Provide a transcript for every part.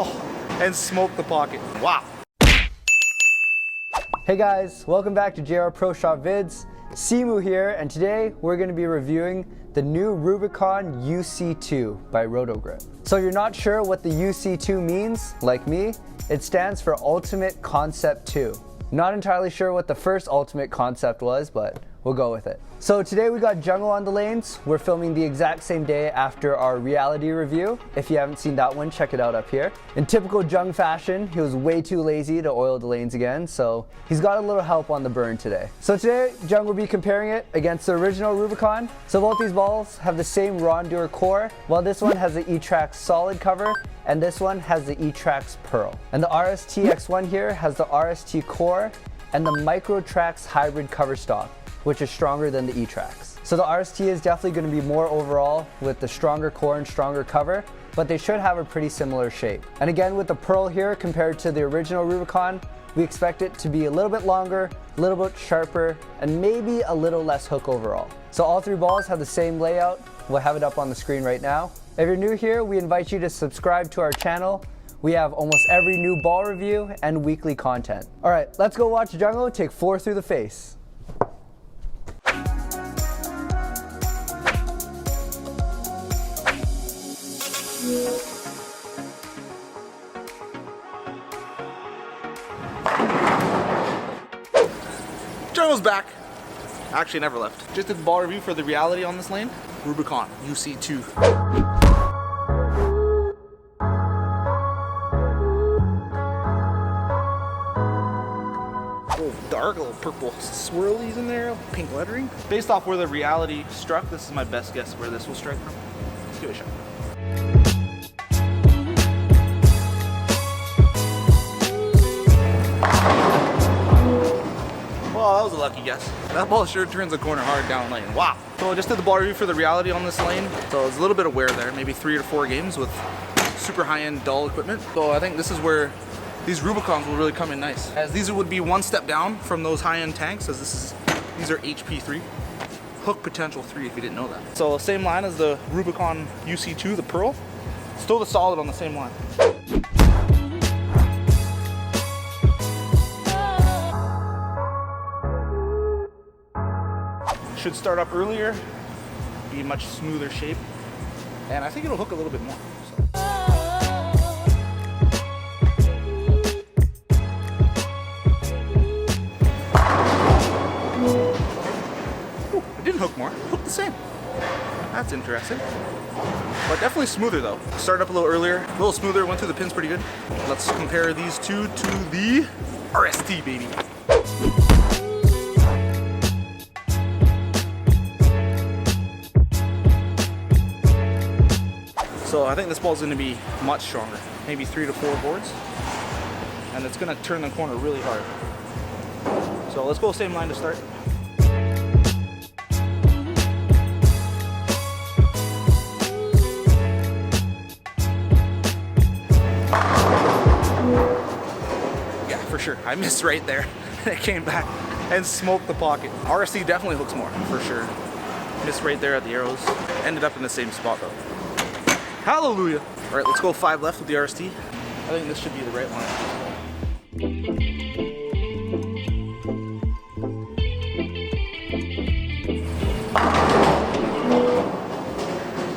and smoke the pocket. Wow. Hey guys, welcome back to JR Pro Shop Vids. Simu here, and today we're going to be reviewing the new Rubicon UC2 by Roto. So if you're not sure what the UC2 means, like me, it stands for Ultimate Concept 2. Not entirely sure what the first Ultimate Concept was, but we'll go with it. So today we got Jungo on the lanes. We're filming the exact same day after our reality review. If you haven't seen that one, check it out up here. In typical Jung fashion, he was way too lazy to oil the lanes again, so he's got a little help on the burn today. So today, Jung will be comparing it against the original Rubicon. So both these balls have the same Raw Endure core, while this one has the E-Trax solid cover, and this one has the E-Trax Pearl. And the RST X1 here has the RST core and the Micro-Trax hybrid cover stock, which is stronger than the E-Trax. So the RST is definitely going to be more overall with the stronger core and stronger cover, but they should have a pretty similar shape. And again, with the Pearl here compared to the original Rubicon, we expect it to be a little bit longer, a little bit sharper, and maybe a little less hook overall. So all three balls have the same layout. We'll have it up on the screen right now. If you're new here, we invite you to subscribe to our channel. We have almost every new ball review and weekly content. All right, let's go watch Jungo take 4 through the face. Jungo's back. Actually never left. Just did the ball review for the reality on this lane. Rubicon UC2. Dark, little purple swirlies in there, pink lettering. Based off where the reality struck, this is my best guess where this will strike from. Let's give it a shot. Well, that was a lucky guess. That ball sure turns the corner hard down lane. Wow. So I just did the ball review for the reality on this lane. So it's a little bit of wear there, maybe 3 or 4 games with super high-end dull equipment. So I think this is where these Rubicons will really come in nice, as these would be one step down from those high-end tanks, as these are HP3. Hook potential 3 if you didn't know that. So same line as the Rubicon UC2, the Pearl. Still the solid on the same line. Should start up earlier, be much smoother shape, and I think it'll hook a little bit more. So. It didn't hook more, it hooked the same. That's interesting. But definitely smoother though. Started up a little earlier, a little smoother, went through the pins pretty good. Let's compare these two to the RST, baby. So I think this ball's going to be much stronger, maybe 3 to 4 boards, and it's going to turn the corner really hard. So let's go same line to start. Yeah, for sure. I missed right there. It came back and smoked the pocket. RST definitely hooks more, for sure. Missed right there at the arrows. Ended up in the same spot though. Hallelujah. All right, let's go 5 left with the RST. I think this should be the right one.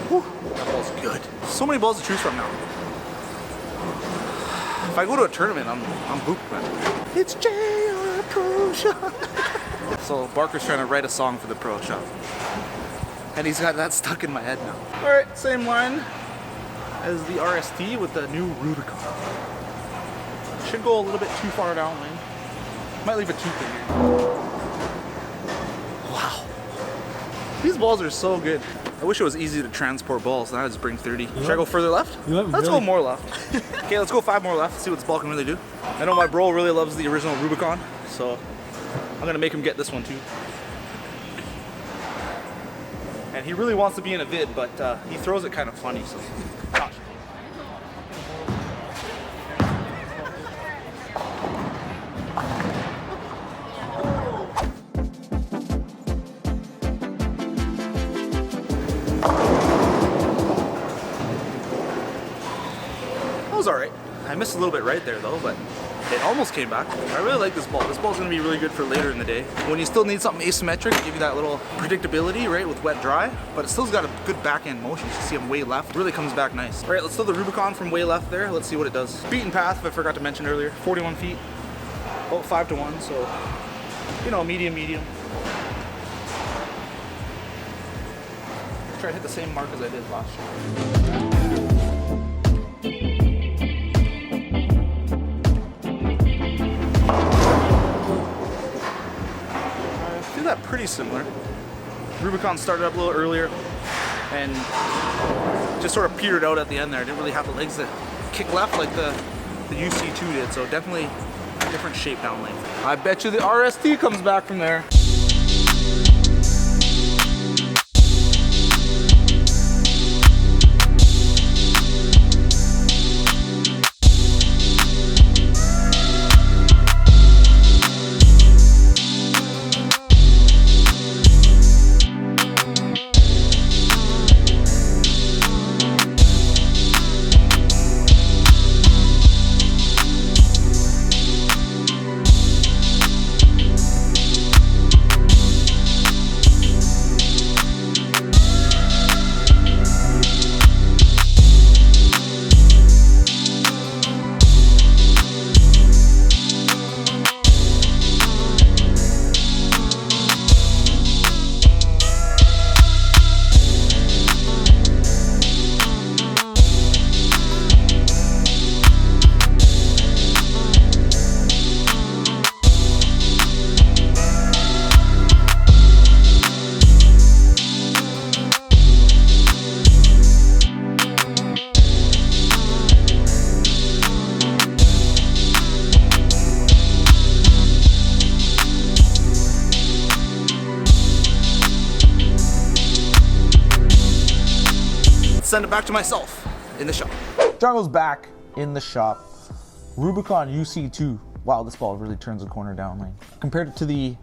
Whew, that ball's good. So many balls to choose from now. If I go to a tournament, I'm hooped, man. It's JR Pro Shop. So Barker's trying to write a song for the Pro Shop. And he's got that stuck in my head now. All right, same line as the RST with the new Rubicon. Should go a little bit too far down lane. Might leave a tooth in here. Wow. These balls are so good. I wish it was easy to transport balls. Now I just bring 30. Should I go further left? Let's go more left. Okay, let's go 5 more left, see what this ball can really do. I know my bro really loves the original Rubicon, so I'm gonna make him get this one too. And he really wants to be in a vid, but he throws it kind of funny, so. Gosh. That was all right. I missed a little bit right there though, but it almost came back. I really like this ball. This ball's gonna be really good for later in the day. When you still need something asymmetric, give you that little predictability, right, with wet dry, but it still's got a good backhand motion. You see him way left, really comes back nice. All right, let's throw the Rubicon from way left there. Let's see what it does. Beaten path, I forgot to mention earlier, 41 feet, about 5 to 1, so, you know, medium. Try to hit the same mark as I did last year. That pretty similar. Rubicon started up a little earlier and just sort of petered out at the end there. Didn't really have the legs that kick left like the UC2 did, so definitely a different shape down lane. I bet you the RST comes back from there. Send it back to myself in the shop. Jungo's back in the shop. Rubicon UC2. Wow, this ball really turns the corner down lane. Compared it to the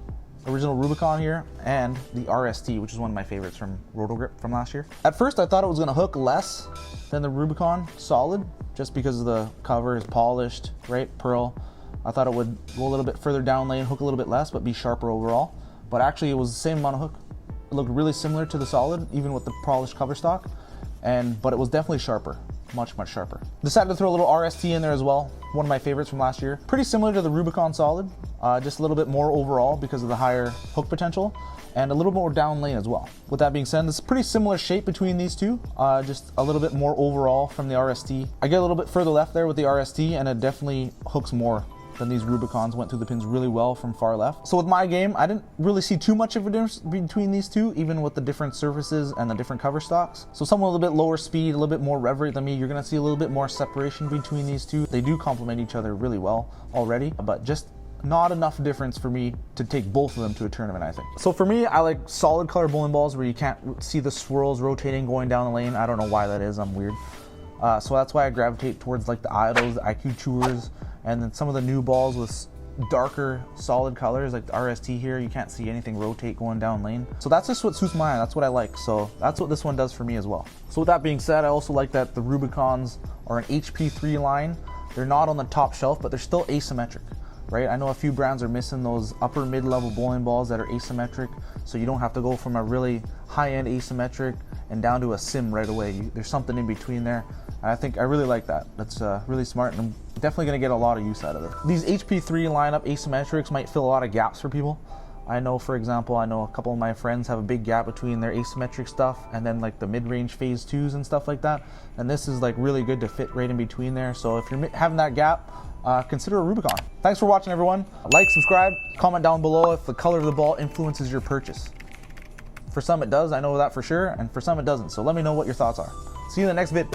original Rubicon here and the RST, which is one of my favorites from Roto Grip from last year. At first, I thought it was gonna hook less than the Rubicon Solid, just because the cover is polished, right, pearl. I thought it would go a little bit further down lane, hook a little bit less, but be sharper overall. But actually, it was the same amount of hook. It looked really similar to the Solid, even with the polished cover stock. But it was definitely sharper, much sharper. Decided to throw a little RST in there as well, one of my favorites from last year. Pretty similar to the Rubicon Solid, just a little bit more overall because of the higher hook potential, and a little more down lane as well. With that being said, it's a pretty similar shape between these two, just a little bit more overall from the RST. I get a little bit further left there with the RST, and it definitely hooks more than these Rubicons. Went through the pins really well from far left. So with my game, I didn't really see too much of a difference between these two, even with the different surfaces and the different cover stocks. So someone with a little bit lower speed, a little bit more rev rate than me, you're gonna see a little bit more separation between these two. They do complement each other really well already, but just not enough difference for me to take both of them to a tournament, I think. So for me, I like solid color bowling balls where you can't see the swirls rotating going down the lane. I don't know why that is, I'm weird. So that's why I gravitate towards like the Idols, the IQ Tours, and then some of the new balls with darker solid colors like the RST here. You can't see anything rotate going down lane. So that's just what suits my eye. That's what I like. So that's what this one does for me as well. So with that being said, I also like that the Rubicons are an HP3 line. They're not on the top shelf, but they're still asymmetric, right? I know a few brands are missing those upper mid-level bowling balls that are asymmetric, so you don't have to go from a really high-end asymmetric and down to a sim right away. There's something in between there. And I think I really like that. That's really smart, and I'm definitely gonna get a lot of use out of it. These HP3 lineup asymmetrics might fill a lot of gaps for people. I know, for example, I know a couple of my friends have a big gap between their asymmetric stuff and then like the mid-range phase 2s and stuff like that. And this is like really good to fit right in between there. So if you're having that gap, consider a Rubicon. Thanks for watching, everyone. Like, subscribe, comment down below if the color of the ball influences your purchase. For some it does, I know that for sure, and for some it doesn't. So let me know what your thoughts are. See you in the next vid.